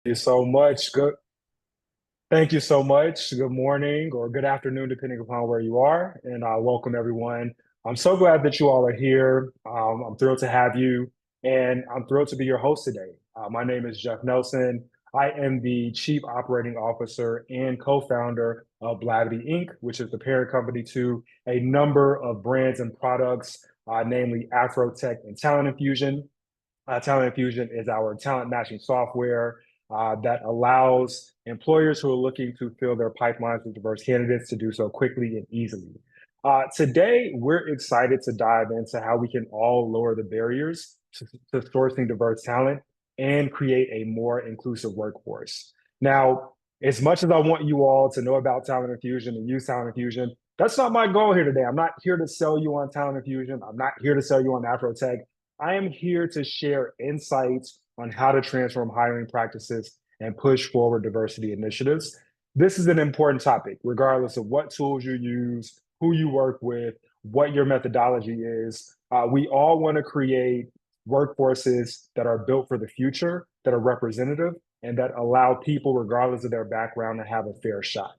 You so much. Thank you so much. Good morning or good afternoon, depending upon where you are. And welcome everyone. I'm so glad that you all are here. I'm thrilled to have you, and I'm thrilled to be your host today. My name is Jeff Nelson. I am the Chief Operating Officer and co-founder of Blavity Inc., which is the parent company to a number of brands and products, namely Afrotech and Talent Infusion. Talent Infusion is our talent matching software that allows employers who are looking to fill their pipelines with diverse candidates to do so quickly and easily. Today, we're excited to dive into how we can all lower the barriers to sourcing diverse talent and create a more inclusive workforce. Now, as much as I want you all to know about Talent Infusion and use Talent Infusion, that's not my goal here today. I'm not here to sell you on Talent Infusion. I'm not here to sell you on Afrotech. I am here to share insights on how to transform hiring practices and push forward diversity initiatives. This is an important topic, regardless of what tools you use, who you work with, what your methodology is. We all want to create workforces that are built for the future, that are representative, and that allow people, regardless of their background, to have a fair shot.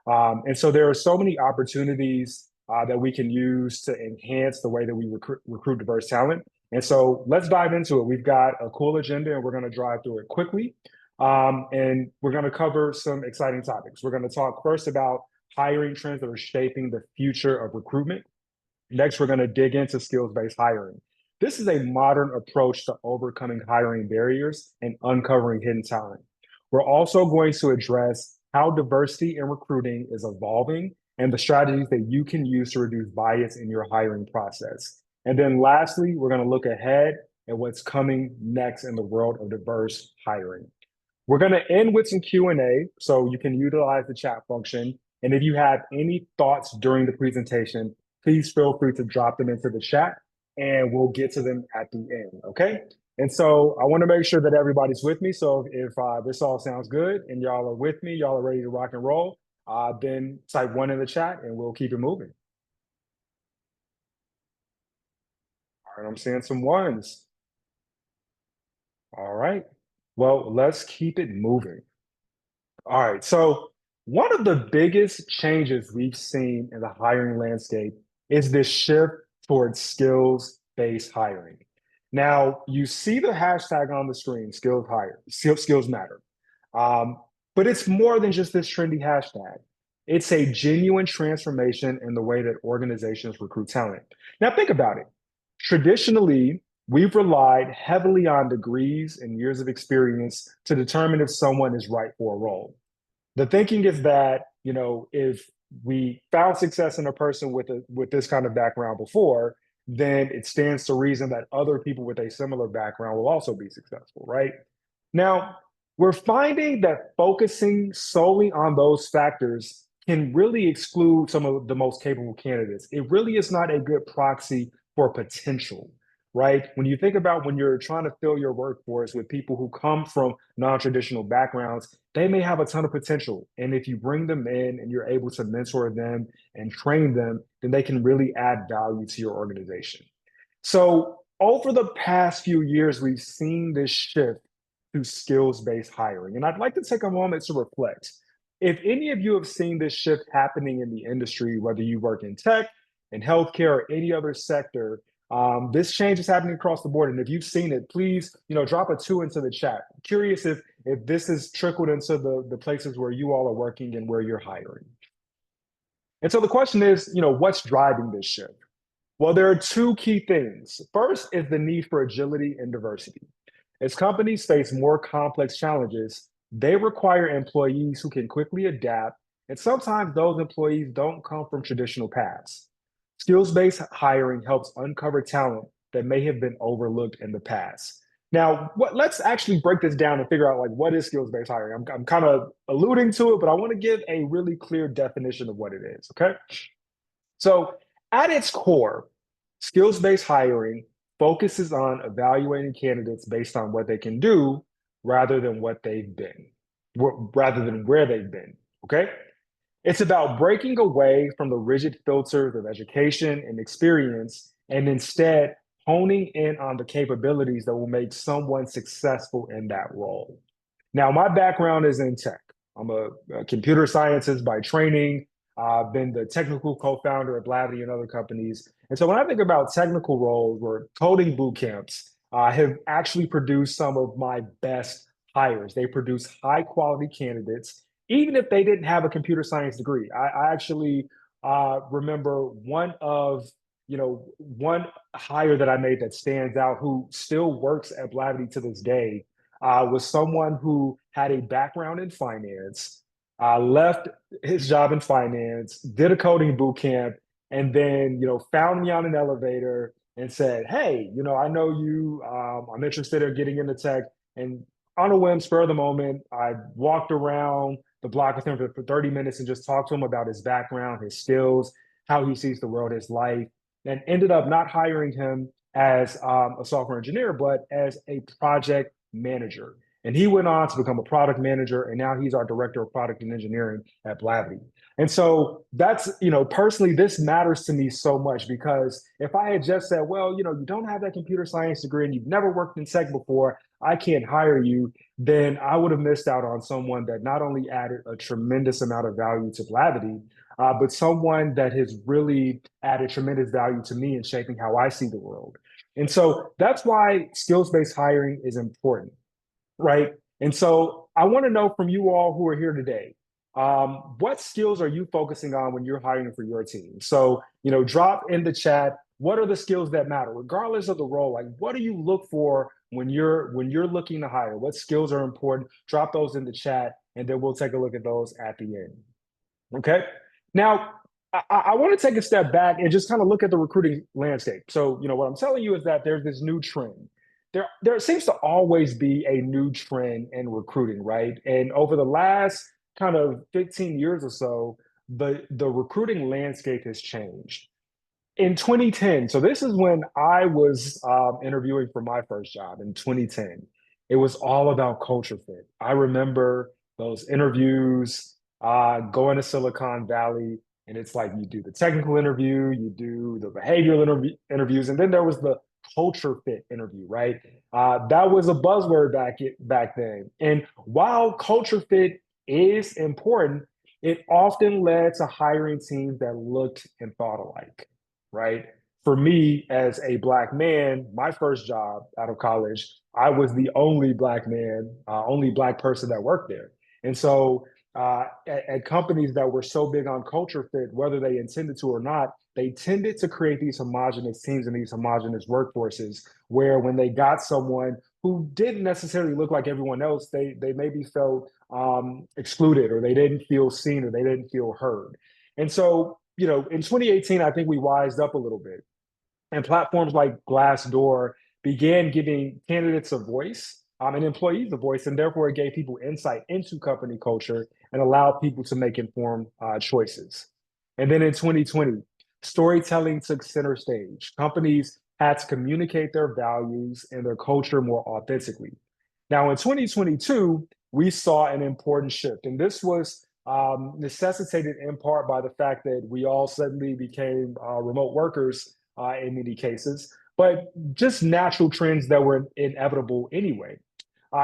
And so there are so many opportunities that we can use to enhance the way that we recruit diverse talent. And so let's dive into it. We've got a cool agenda and we're going to drive through it quickly. And we're going to cover some exciting topics. We're going to talk first about hiring trends that are shaping the future of recruitment. Next, we're going to dig into skills-based hiring. This is a modern approach to overcoming hiring barriers and uncovering hidden talent. We're also going to address how diversity in recruiting is evolving and the strategies that you can use to reduce bias in your hiring process. And then lastly, we're going to look ahead at what's coming next in the world of diverse hiring. We're going to end with some Q&A, so you can utilize the chat function. And if you have any thoughts during the presentation, please feel free to drop them into the chat and we'll get to them at the end, okay? And so I want to make sure that everybody's with me. So if this all sounds good and y'all are with me, y'all are ready to rock and roll, then type one in the chat and we'll keep it moving. All right, I'm seeing some ones. All right. Well, let's keep it moving. All right. So, one of the biggest changes we've seen in the hiring landscape is this shift towards skills-based hiring. Now, you see the hashtag on the screen, skills hire, skills matter. Um, but it's more than just this trendy hashtag. It's a genuine transformation in the way that organizations recruit talent. Now, think about it. Traditionally, we've relied heavily on degrees and years of experience to determine if someone is right for a role. The thinking is that, if we found success in a person with this kind of background before, then it stands to reason that other people with a similar background will also be successful, right? Now, we're finding that focusing solely on those factors can really exclude some of the most capable candidates. It really is not a good proxy for potential, right? When you think about when you're trying to fill your workforce with people who come from non-traditional backgrounds, they may have a ton of potential. And if you bring them in and you're able to mentor them and train them, then they can really add value to your organization. So over the past few years, we've seen this shift to skills-based hiring. And I'd like to take a moment to reflect. If any of you have seen this shift happening in the industry, whether you work in tech, in healthcare, or any other sector, this change is happening across the board. And if you've seen it, please, drop a two into the chat. I'm curious if this has trickled into the places where you all are working and where you're hiring. And so the question is, what's driving this shift? Well, there are two key things. First is the need for agility and diversity. As companies face more complex challenges, they require employees who can quickly adapt, and sometimes those employees don't come from traditional paths. Skills-based hiring helps uncover talent that may have been overlooked in the past. Now, let's actually break this down and figure out like what is skills-based hiring. I'm kind of alluding to it, but I want to give a really clear definition of what it is. Okay. So, at its core, skills based hiring focuses on evaluating candidates based on what they can do rather than what they've been, rather than where they've been. Okay. It's about breaking away from the rigid filters of education and experience and instead honing in on the capabilities that will make someone successful in that role. Now, my background is in tech. I'm a computer scientist by training. I've been the technical co-founder at Blavity and other companies. And so when I think about technical roles or coding boot camps, I have actually produced some of my best hires. They produce high quality candidates, even if they didn't have a computer science degree. I actually remember one hire that I made that stands out who still works at Blavity to this day was someone who had a background in finance, left his job in finance, did a coding boot camp, and then found me on an elevator and said, "Hey, I know you. I'm interested in getting into tech." And on a whim, spur of the moment, I walked around the block with him for 30 minutes and just talked to him about his background, his skills, how he sees the world, his life, and ended up not hiring him as a software engineer, but as a project manager. And he went on to become a product manager, and now he's our director of product and engineering at Blavity. And so that's, personally, this matters to me so much because if I had just said, well, you don't have that computer science degree and you've never worked in tech before, I can't hire you, then I would have missed out on someone that not only added a tremendous amount of value to Blavity, but someone that has really added tremendous value to me in shaping how I see the world. And so that's why skills based hiring is important, right? And so I want to know from you all who are here today, what skills are you focusing on when you're hiring for your team? So, drop in the chat. What are the skills that matter, regardless of the role? Like, what do you look for when you're looking to hire? What skills are important? Drop those in the chat, and then we'll take a look at those at the end. Okay. Now, I want to take a step back and just kind of look at the recruiting landscape. So, what I'm telling you is that there's this new trend. There seems to always be a new trend in recruiting, right? And over the last kind of 15 years or so, the recruiting landscape has changed. In 2010, so this is when I was interviewing for my first job in 2010. It was all about culture fit. I remember those interviews, going to Silicon Valley, and it's like you do the technical interview, you do the behavioral interviews, and then there was the culture fit interview, right? That was a buzzword back then. And while culture fit is important, it often led to hiring teams that looked and thought alike, right? For me, as a Black man, my first job out of college, I was the only Black man, only Black person that worked there. And so at companies that were so big on culture fit, whether they intended to or not, they tended to create these homogenous teams and these homogenous workforces where when they got someone who didn't necessarily look like everyone else, they maybe felt excluded, or they didn't feel seen, or they didn't feel heard. And so, in 2018, I think we wised up a little bit. And platforms like Glassdoor began giving candidates a voice, and employees a voice, and therefore it gave people insight into company culture and allowed people to make informed choices. And then in 2020, storytelling took center stage. Companies had to communicate their values and their culture more authentically. Now, in 2022, we saw an important shift, and this was necessitated in part by the fact that we all suddenly became remote workers in many cases, but just natural trends that were inevitable anyway.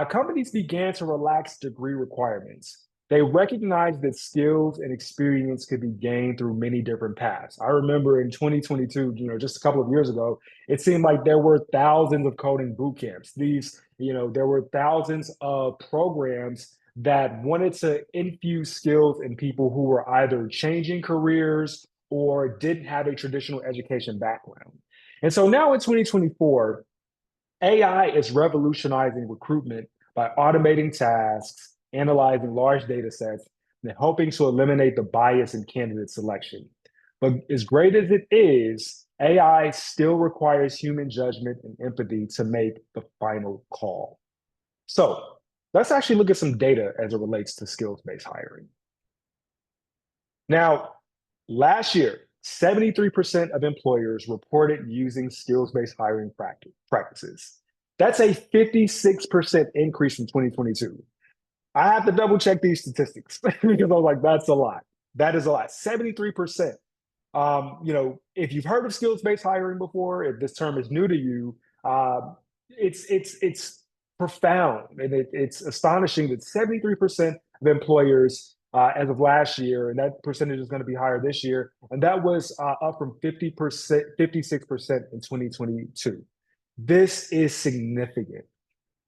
Companies began to relax degree requirements. They recognized that skills and experience could be gained through many different paths. I remember in 2022, just a couple of years ago, it seemed like there were thousands of coding boot camps. There were thousands of programs that wanted to infuse skills in people who were either changing careers or didn't have a traditional education background. And so now in 2024, AI is revolutionizing recruitment by automating tasks, analyzing large data sets, and helping to eliminate the bias in candidate selection. But as great as it is, AI still requires human judgment and empathy to make the final call. So let's actually look at some data as it relates to skills based hiring. Now, last year, 73% of employers reported using skills based hiring practices. That's a 56% increase from 2022. I have to double check these statistics because I was like, that's a lot. That is a lot. 73%. If you've heard of skills based hiring before, if this term is new to you, it's profound. And it's astonishing that 73% of employers as of last year, and that percentage is going to be higher this year, and that was up from 50%, 56% in 2022. This is significant.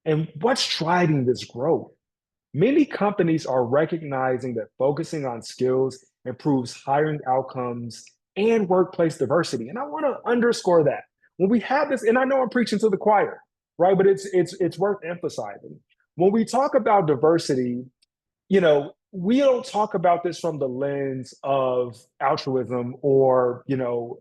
And what's driving this growth? Many companies are recognizing that focusing on skills improves hiring outcomes and workplace diversity. And I want to underscore that. When we have this, and I know I'm preaching to the choir, right? But it's worth emphasizing. When we talk about diversity, we don't talk about this from the lens of altruism or,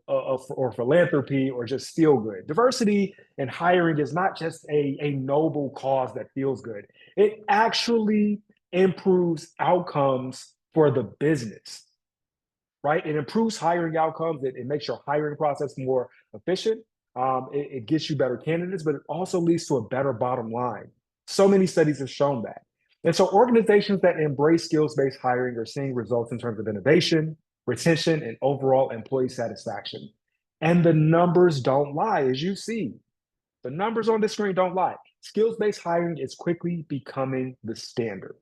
or philanthropy or just feel good. Diversity and hiring is not just a noble cause that feels good. It actually improves outcomes for the business, right? It improves hiring outcomes. It makes your hiring process more efficient. It gets you better candidates, but it also leads to a better bottom line. So many studies have shown that. And so organizations that embrace skills-based hiring are seeing results in terms of innovation, retention, and overall employee satisfaction. And the numbers don't lie, as you see. The numbers on the screen don't lie. Skills-based hiring is quickly becoming the standard.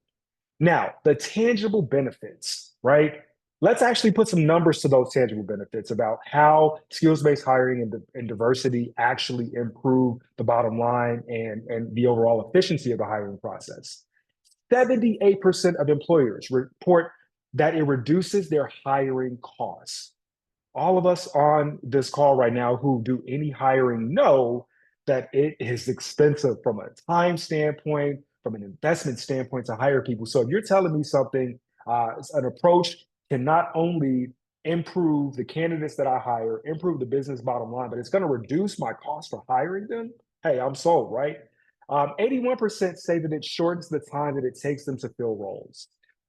Now, the tangible benefits, right? Let's actually put some numbers to those tangible benefits about how skills-based hiring and diversity actually improve the bottom line and the overall efficiency of the hiring process. 78% of employers report that it reduces their hiring costs. All of us on this call right now who do any hiring know that it is expensive from a time standpoint, from an investment standpoint to hire people. So if you're telling me something, an approach can not only improve the candidates that I hire, improve the business bottom line, but it's going to reduce my cost for hiring them, hey, I'm sold, right? 81% say that it shortens the time that it takes them to fill roles.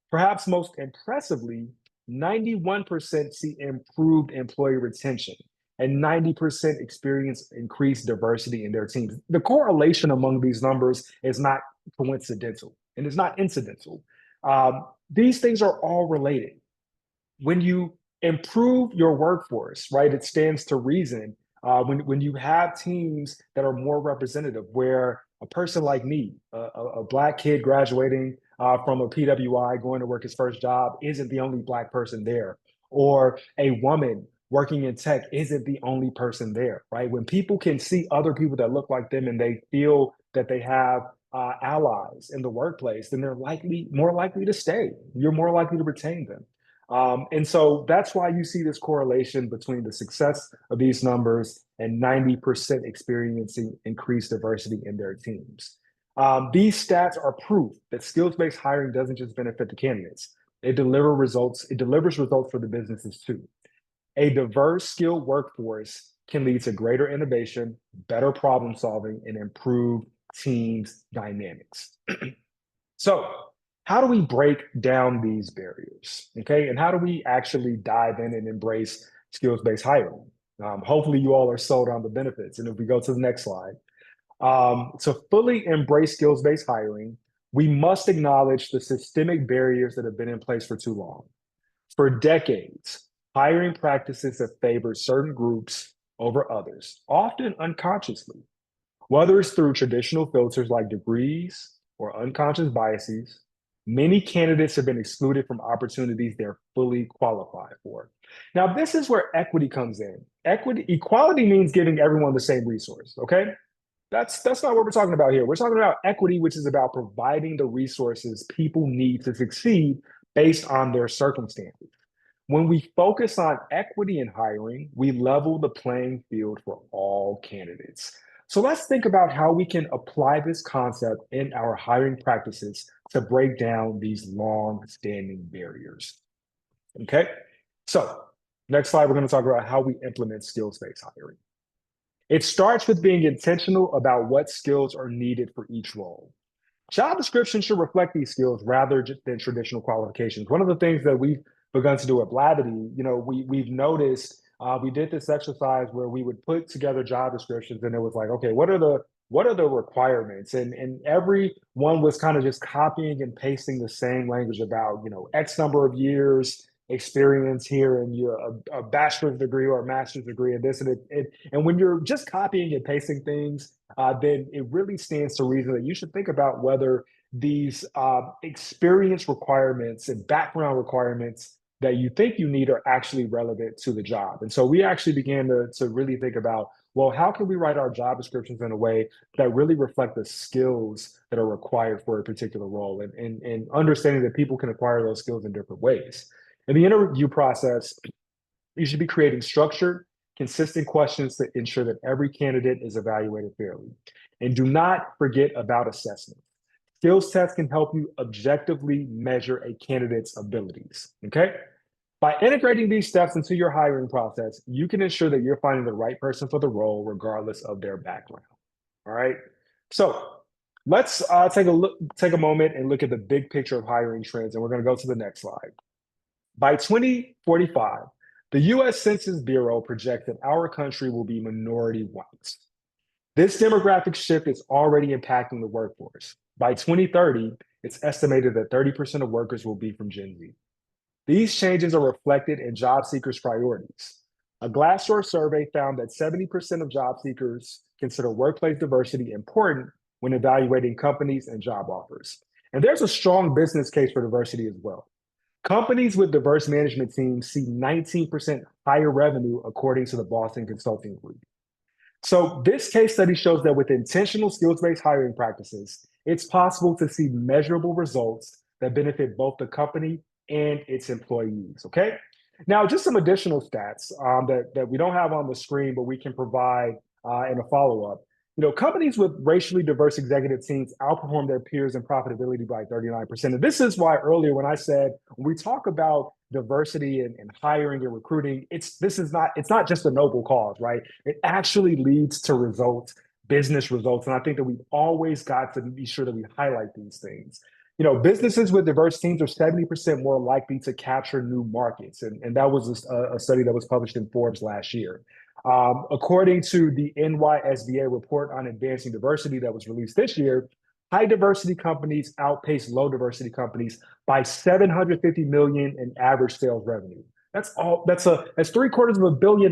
Perhaps most impressively, 91% see improved employee retention and 90% experience increased diversity in their teams. The correlation among these numbers is not coincidental and it's not incidental. These things are all related. When you improve your workforce, right, it stands to reason when you have teams that are more representative, where a person like me, a Black kid graduating from a PWI, going to work his first job, isn't the only Black person there, or a woman working in tech isn't the only person there, right? When people can see other people that look like them and they feel that they have allies in the workplace, then they're more likely to stay. You're more likely to retain them. And so that's why you see this correlation between the success of these numbers and 90% experiencing increased diversity in their teams. These stats are proof that skills-based hiring doesn't just benefit the candidates. It delivers results for the businesses too. A diverse, skilled workforce can lead to greater innovation, better problem solving, and improved teams dynamics. So, how do we break down these barriers? Okay, and how do we actually dive in and embrace skills-based hiring? Hopefully, you all are sold on the benefits. And if we go to the next slide, to fully embrace skills-based hiring, we must acknowledge the systemic barriers that have been in place for too long. For decades, hiring practices have favored certain groups over others, often unconsciously, whether it's through traditional filters like degrees or unconscious biases. Many candidates have been excluded from opportunities they're fully qualified for. Now, this is where equity comes in. Equality means giving everyone the same resource, okay? That's not what we're talking about here. We're talking about equity, which is about providing the resources people need to succeed based on their circumstances. When we focus on equity in hiring, we level the playing field for all candidates. So let's think about how we can apply this concept in our hiring practices to break down these long-standing barriers. Okay, so next slide, we're going to talk about how we implement skills-based hiring. It starts with being intentional about what skills are needed for each role. Job descriptions should reflect these skills rather than traditional qualifications. One of the things that we've begun to do at Blavity, we've noticed, we did this exercise where we would put together job descriptions, and it was like, okay, what are the requirements? And everyone was kind of just copying and pasting the same language about, X number of years experience here and you're a bachelor's degree or a master's degree in this, and when you're just copying and pasting things, then it really stands to reason that you should think about whether these experience requirements and background requirements that you think you need are actually relevant to the job. And so we actually began to really think about, well, how can we write our job descriptions in a way that really reflect the skills that are required for a particular role, and understanding that people can acquire those skills in different ways. In the interview process, you should be creating structured, consistent questions to ensure that every candidate is evaluated fairly. And do not forget about assessment. Skills tests can help you objectively measure a candidate's abilities. Okay. By integrating these steps into your hiring process, you can ensure that you're finding the right person for the role, regardless of their background. All right. So let's take a moment and look at the big picture of hiring trends, and we're going to go to the next slide. By 2045, the US Census Bureau projects that our country will be minority white. This demographic shift is already impacting the workforce. By 2030, it's estimated that 30% of workers will be from Gen Z. These changes are reflected in job seekers' priorities. A Glassdoor survey found that 70% of job seekers consider workplace diversity important when evaluating companies and job offers. And there's a strong business case for diversity as well. Companies with diverse management teams see 19% higher revenue, according to the Boston Consulting Group. So, this case study shows that with intentional skills based hiring practices, it's possible to see measurable results that benefit both the company and its employees. Okay. Now, just some additional stats that we don't have on the screen, but we can provide in a follow up. Companies with racially diverse executive teams outperform their peers in profitability by 39%. And this is why earlier when I said when we talk about diversity and hiring and recruiting, it's not just a noble cause, right? It actually leads to results, business results. And I think that we've always got to be sure that we highlight these things. Businesses with diverse teams are 70% more likely to capture new markets. And that was a study that was published in Forbes last year. According to the NYSBA report on advancing diversity that was released this year, high diversity companies outpace low diversity companies by 750 million in average sales revenue. That's $750 million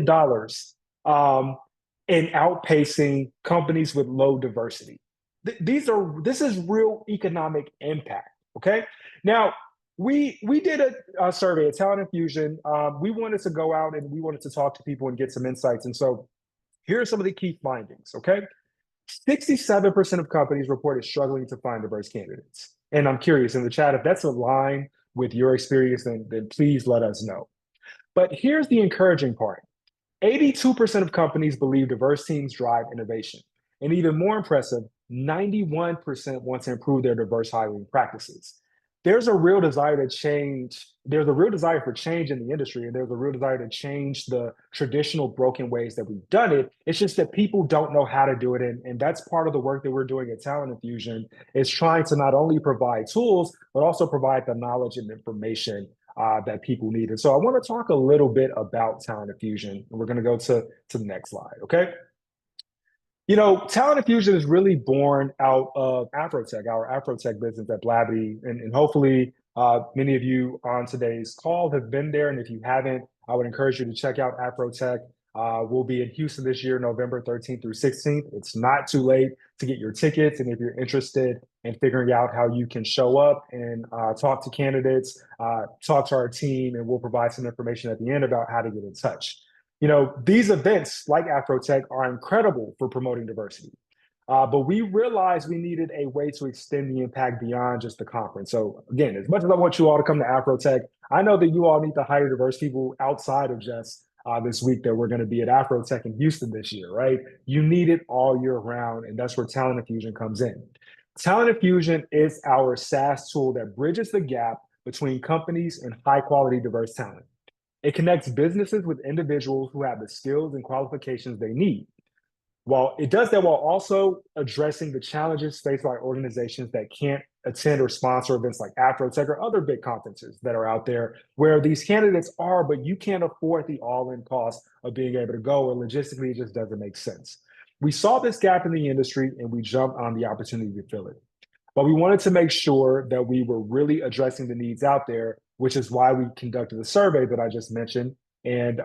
in outpacing companies with low diversity. This is real economic impact. Okay. Now, we did a survey at Talent Infusion. We wanted to go out and we wanted to talk to people and get some insights. And so here are some of the key findings. Okay. 67% of companies reported struggling to find diverse candidates. And I'm curious in the chat, if that's aligned with your experience, then please let us know. But here's the encouraging part. 82% of companies believe diverse teams drive innovation. And even more impressive, 91% want to improve their diverse hiring practices. There's a real desire to change. There's a real desire for change in the industry, and there's a real desire to change the traditional broken ways that we've done it. It's just that people don't know how to do it. And that's part of the work that we're doing at Talent Infusion, is trying to not only provide tools, but also provide the knowledge and information that people need. And so I want to talk a little bit about Talent Infusion, and we're going to go to the next slide. Okay. Talent Infusion is really born out of Afrotech, our Afrotech business at Blavity. And hopefully many of you on today's call have been there. And if you haven't, I would encourage you to check out Afrotech. We'll be in Houston this year, November 13th through 16th. It's not too late to get your tickets. And if you're interested in figuring out how you can show up and talk to candidates, talk to our team, and we'll provide some information at the end about how to get in touch. These events like Afrotech are incredible for promoting diversity. But we realized we needed a way to extend the impact beyond just the conference. So again, as much as I want you all to come to Afrotech, I know that you all need to hire diverse people outside of just this week that we're going to be at Afrotech in Houston this year, right? You need it all year round, and that's where Talent Infusion comes in. Talent Infusion is our SaaS tool that bridges the gap between companies and high quality diverse talent. It connects businesses with individuals who have the skills and qualifications they need. While it does that while also addressing the challenges faced by organizations that can't attend or sponsor events like Afrotech or other big conferences that are out there where these candidates are, but you can't afford the all-in cost of being able to go, or logistically, it just doesn't make sense. We saw this gap in the industry and we jumped on the opportunity to fill it. But we wanted to make sure that we were really addressing the needs out there which is why we conducted the survey that I just mentioned. And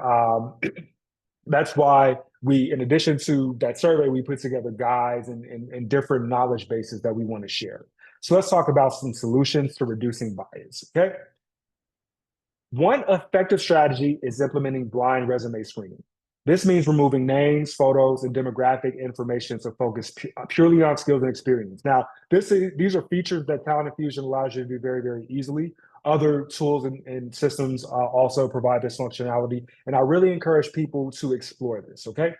that's why we, in addition to that survey, we put together guides and different knowledge bases that we want to share. So let's talk about some solutions to reducing bias. Okay. One effective strategy is implementing blind resume screening. This means removing names, photos, and demographic information to focus purely on skills and experience. Now, these are features that Talent Infusion allows you to do very, very easily. Other tools and systems also provide this functionality, and I really encourage people to explore this. Okay,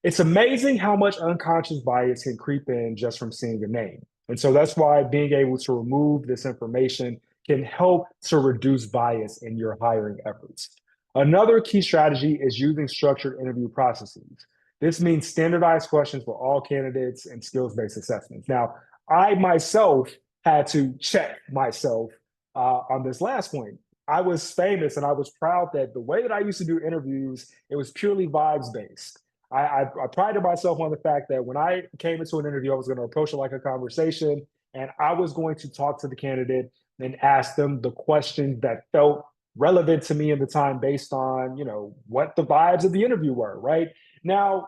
it's amazing how much unconscious bias can creep in just from seeing a name, and so that's why being able to remove this information can help to reduce bias in your hiring efforts. Another key strategy is using structured interview processes. This means standardized questions for all candidates and skills-based assessments. Now, I myself had to check myself on this last point. I was famous and I was proud that the way that I used to do interviews, it was purely vibes based. I prided myself on the fact that when I came into an interview, I was going to approach it like a conversation and I was going to talk to the candidate and ask them the questions that felt relevant to me in the time based on, what the vibes of the interview were, right? Now,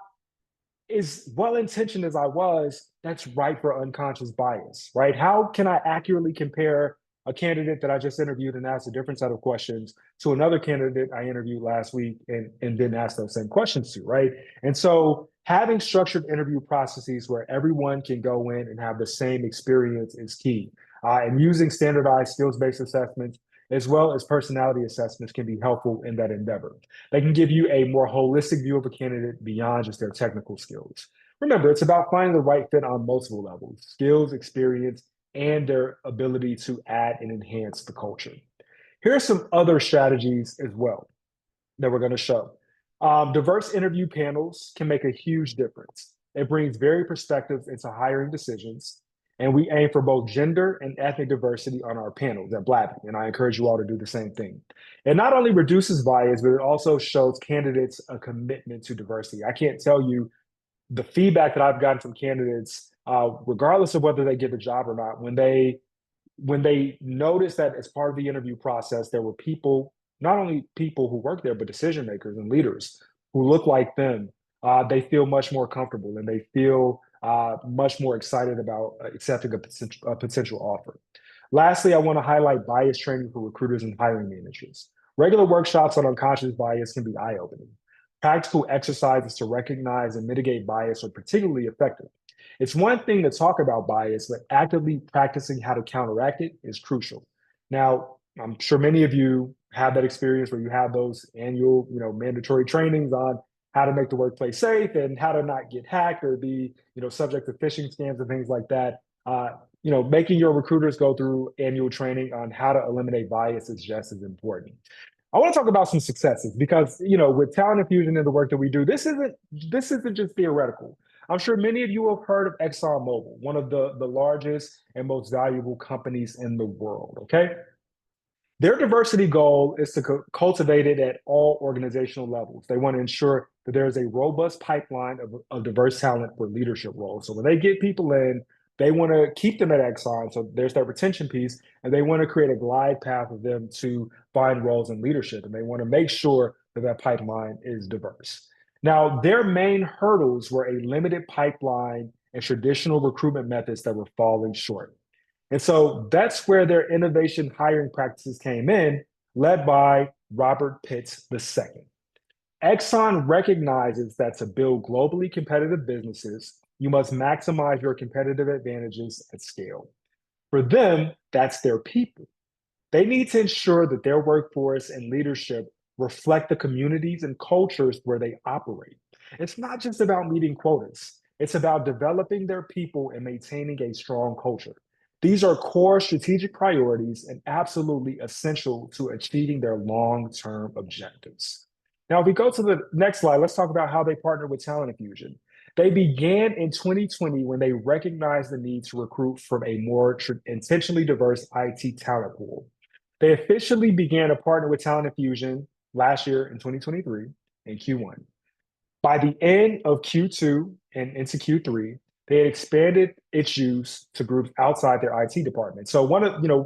as well intentioned as I was, that's ripe for unconscious bias, right? How can I accurately compare a candidate that I just interviewed and asked a different set of questions to another candidate I interviewed last week and didn't ask those same questions to, right? And so having structured interview processes where everyone can go in and have the same experience is key. And using standardized skills-based assessments as well as personality assessments can be helpful in that endeavor. They can give you a more holistic view of a candidate beyond just their technical skills. Remember, it's about finding the right fit on multiple levels: skills, experience, and their ability to add and enhance the culture. Here are some other strategies as well that we're going to show. Diverse interview panels can make a huge difference. It brings varied perspectives into hiring decisions. And we aim for both gender and ethnic diversity on our panels at Blabbing. And I encourage you all to do the same thing. It not only reduces bias, but it also shows candidates a commitment to diversity. I can't tell you the feedback that I've gotten from candidates, regardless of whether they get the job or not, when they notice that as part of the interview process, there were people, not only people who work there, but decision makers and leaders who look like them, they feel much more comfortable and they feel much more excited about accepting a potential offer. Lastly, I want to highlight bias training for recruiters and hiring managers. Regular workshops on unconscious bias can be eye-opening. Practical exercises to recognize and mitigate bias are particularly effective. It's one thing to talk about bias, but actively practicing how to counteract it is crucial. Now, I'm sure many of you have that experience where you have those annual, mandatory trainings on how to make the workplace safe and how to not get hacked or be, subject to phishing scams and things like that. Making your recruiters go through annual training on how to eliminate bias is just as important. I want to talk about some successes because, with Talent Infusion and the work that we do, this isn't just theoretical. I'm sure many of you have heard of ExxonMobil, one of the largest and most valuable companies in the world. Okay. Their diversity goal is to cultivate it at all organizational levels. They want to ensure that there is a robust pipeline of diverse talent for leadership roles. So when they get people in, they want to keep them at Exxon. So there's that retention piece, and they want to create a glide path of them to find roles in leadership. And they want to make sure that that pipeline is diverse. Now, their main hurdles were a limited pipeline and traditional recruitment methods that were falling short. And so that's where their innovation hiring practices came in, led by Robert Pitts II. Exxon recognizes that to build globally competitive businesses, you must maximize your competitive advantages at scale. For them, that's their people. They need to ensure that their workforce and leadership reflect the communities and cultures where they operate. It's not just about meeting quotas, it's about developing their people and maintaining a strong culture. These are core strategic priorities and absolutely essential to achieving their long term objectives. Now, if we go to the next slide, let's talk about how they partnered with Talent Infusion. They began in 2020 when they recognized the need to recruit from a more intentionally diverse IT talent pool. They officially began to partner with Talent Infusion last year in 2023 in Q1. By the end of Q2 and into Q3, they had expanded its use to groups outside their IT department. So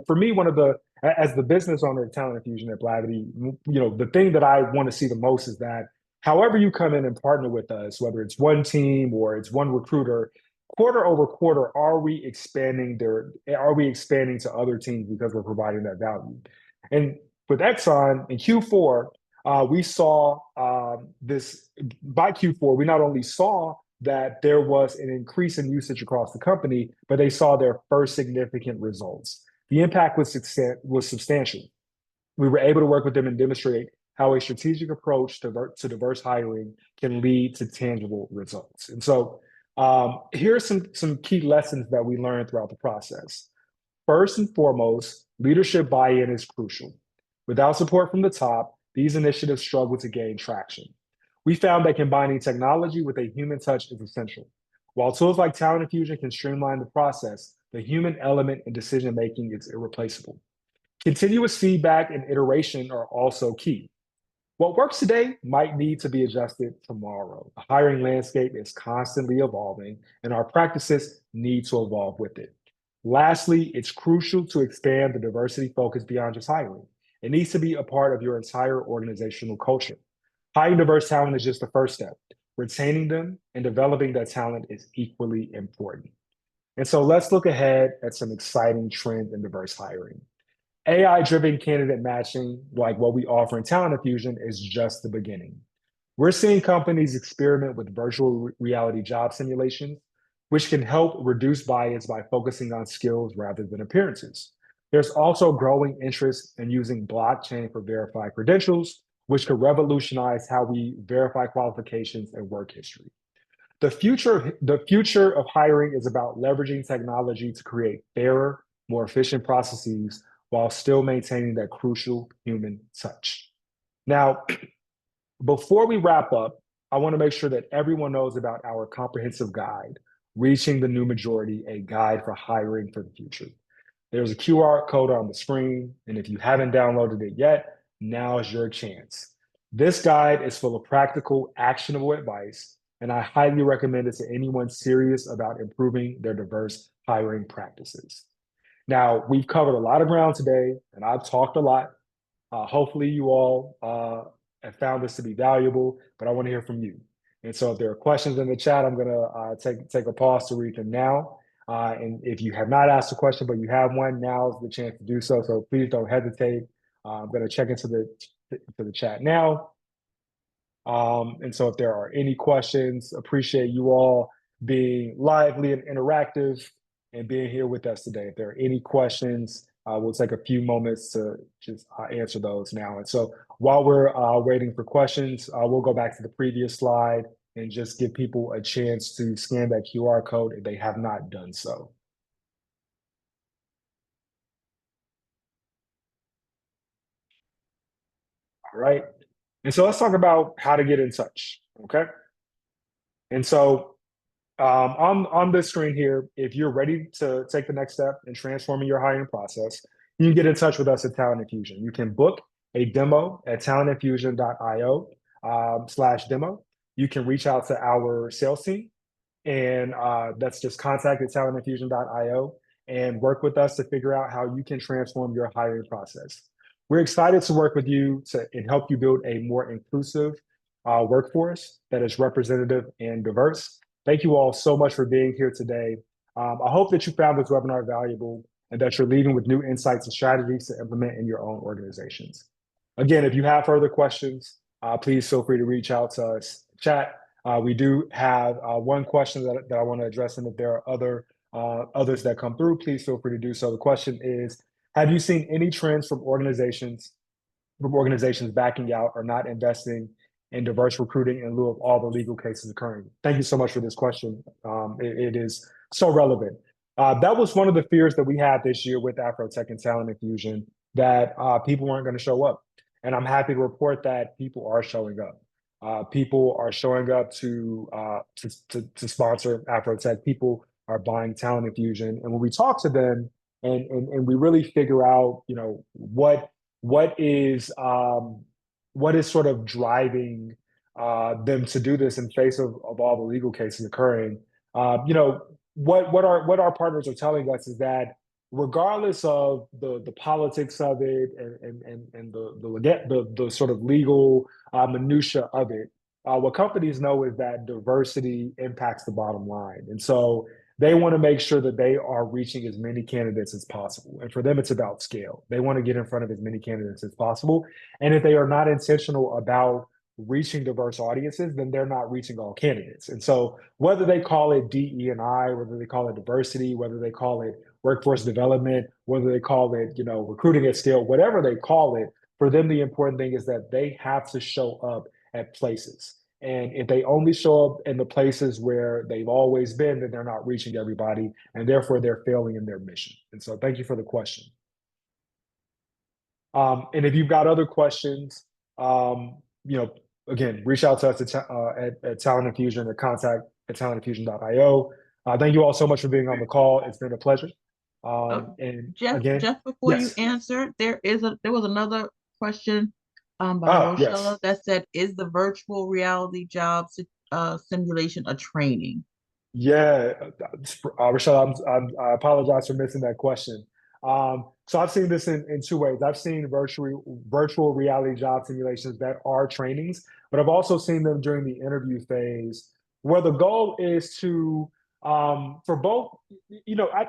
for me, as the business owner of Talent Infusion at Blavity, the thing that I want to see the most is that however you come in and partner with us, whether it's one team or it's one recruiter, quarter over quarter, are we expanding to other teams because we're providing that value? And with Exxon in Q4, we saw this by Q4, we not only saw that there was an increase in usage across the company, but they saw their first significant results. The impact was substantial. We were able to work with them and demonstrate how a strategic approach to diverse hiring can lead to tangible results. And so here are some key lessons that we learned throughout the process. First and foremost, leadership buy-in is crucial. Without support from the top, these initiatives struggle to gain traction. We found that combining technology with a human touch is essential. While tools like Talent Infusion can streamline the process, the human element in decision-making is irreplaceable. Continuous feedback and iteration are also key. What works today might need to be adjusted tomorrow. The hiring landscape is constantly evolving, and our practices need to evolve with it. Lastly, it's crucial to expand the diversity focus beyond just hiring. It needs to be a part of your entire organizational culture. Hiring diverse talent is just the first step. Retaining them and developing that talent is equally important. And so let's look ahead at some exciting trends in diverse hiring. AI-driven candidate matching, like what we offer in Talent Infusion, is just the beginning. We're seeing companies experiment with virtual reality job simulations, which can help reduce bias by focusing on skills rather than appearances. There's also growing interest in using blockchain for verified credentials, which could revolutionize how we verify qualifications and work history. The future of hiring is about leveraging technology to create fairer, more efficient processes while still maintaining that crucial human touch. Now, before we wrap up, I want to make sure that everyone knows about our comprehensive guide, Reaching the New Majority, a guide for hiring for the future. There's a QR code on the screen, and if you haven't downloaded it yet, now is your chance. This guide is full of practical, actionable advice, and I highly recommend it to anyone serious about improving their diverse hiring practices. Now, we've covered a lot of ground today, and I've talked a lot. Hopefully, you all have found this to be valuable, but I want to hear from you. And so if there are questions in the chat, I'm going to take a pause to read them now. And if you have not asked a question, but you have one, now's the chance to do so. So please don't hesitate. I'm going to check into the chat now. And so if there are any questions, appreciate you all being lively and interactive and being here with us today. If there are any questions, we'll take a few moments to just answer those now. And so while we're waiting for questions, we'll go back to the previous slide and just give people a chance to scan that QR code if they have not done so. All right. And so let's talk about how to get in touch. Okay. And so on this screen here, if you're ready to take the next step in transforming your hiring process, you can get in touch with us at Talent Infusion. You can book a demo at talentinfusion.io /demo. You can reach out to our sales team, and that's just contact at talentinfusion.io and work with us to figure out how you can transform your hiring process. We're excited to work with you and help you build a more inclusive workforce that is representative and diverse. Thank you all so much for being here today. I hope that you found this webinar valuable and that you're leaving with new insights and strategies to implement in your own organizations. Again, if you have further questions, please feel free to reach out to us in chat. We do have one question that I want to address, and if there are others that come through, please feel free to do so. The question is, have you seen any trends from organizations backing out or not investing in diverse recruiting in lieu of all the legal cases occurring? Thank you so much for this question. It is so relevant. That was one of the fears that we had this year with Afrotech and Talent Infusion, that people weren't going to show up. And I'm happy to report that people are showing up. People are showing up to sponsor Afrotech. People are buying Talent Infusion. And when we talk to them and we really figure out, what is sort of driving them to do this in face of all the legal cases occurring, You know, what our partners are telling us is that regardless of the politics of it and the sort of legal minutia of it, what companies know is that diversity impacts the bottom line, and so they want to make sure that they are reaching as many candidates as possible. And for them, it's about scale. They want to get in front of as many candidates as possible. And if they are not intentional about reaching diverse audiences, then they're not reaching all candidates. And so whether they call it DE&I, whether they call it diversity, whether they call it workforce development, whether they call it, you know, recruiting at scale, whatever they call it, for them, the important thing is that they have to show up at places. And if they only show up in the places where they've always been, then they're not reaching everybody, and therefore they're failing in their mission. And so, thank you for the question. And if you've got other questions, you know, again, reach out to us at Talent Infusion or contact at talentinfusion.io. Thank you all so much for being on the call. It's been a pleasure. And Jeff, again, Jeff, before you yes. answer, there was another question by Rochella Yes. that said, "Is the virtual reality job simulation a training?" Yeah, Rochelle, I apologize for missing that question. So I've seen this in two ways. I've seen virtual reality job simulations that are trainings, but I've also seen them during the interview phase where the goal is to, for both, you know, I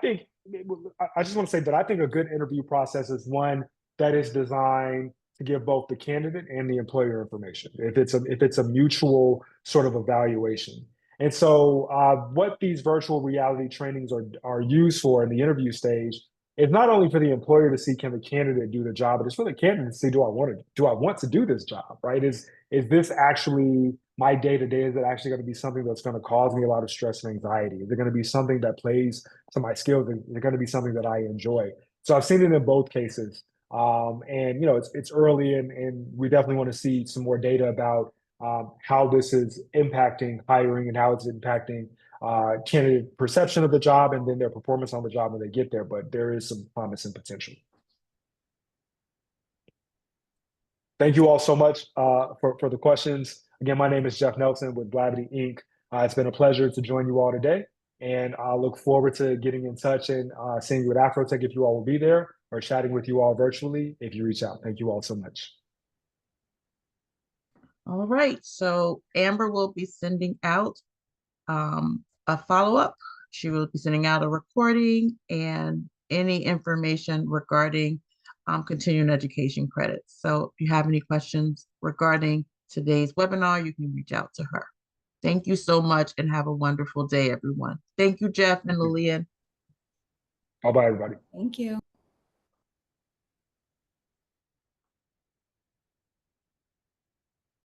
just want to say that I think a good interview process is one that is designed to give both the candidate and the employer information. If it's a mutual sort of evaluation. And so, what these virtual reality trainings are used for in the interview stage is not only for the employer to see can the candidate do the job, but it's for the candidate to see do I want to do this job, right? Is this actually my day to day? Is it actually going to be something that's going to cause me a lot of stress and anxiety? Is it going to be something that plays to my skills? Is it going to be something that I enjoy? So I've seen it in both cases, and you know it's early, and we definitely want to see some more data about how this is impacting hiring and how it's impacting candidate perception of the job and then their performance on the job when they get there. But there is some promise and potential. Thank you all so much for the questions. Again, my name is Jeff Nelson with Blavity Inc. It's been a pleasure to join you all today. And I look forward to getting in touch and seeing you at Afrotech if you all will be there or chatting with you all virtually if you reach out. Thank you all so much. All right, so Amber will be sending out a follow-up. She will be sending out a recording and any information regarding continuing education credits. So if you have any questions regarding today's webinar, you can reach out to her. Thank you so much and have a wonderful day, everyone. Thank you, Jeff and Lillian. Bye-bye, everybody. Thank you.